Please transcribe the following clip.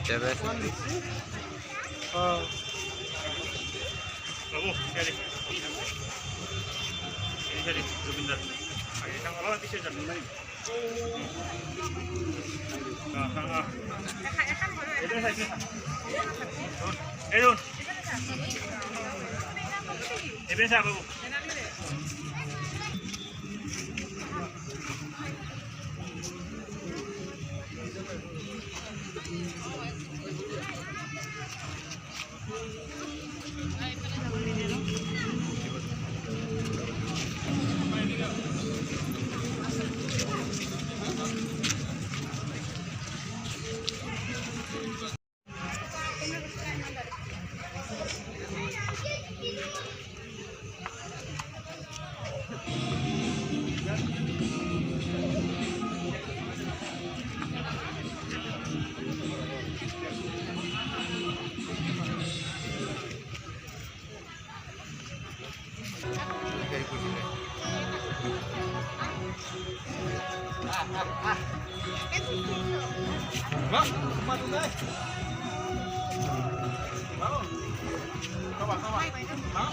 Terus. Oh. Bagus, sini. Ini sebentar. Ayo sang olah nanti saya jalan. Nah. Itu saya. Edun. Eben saya bagus. Mak, kemana guys? Mau? Coba. Mau?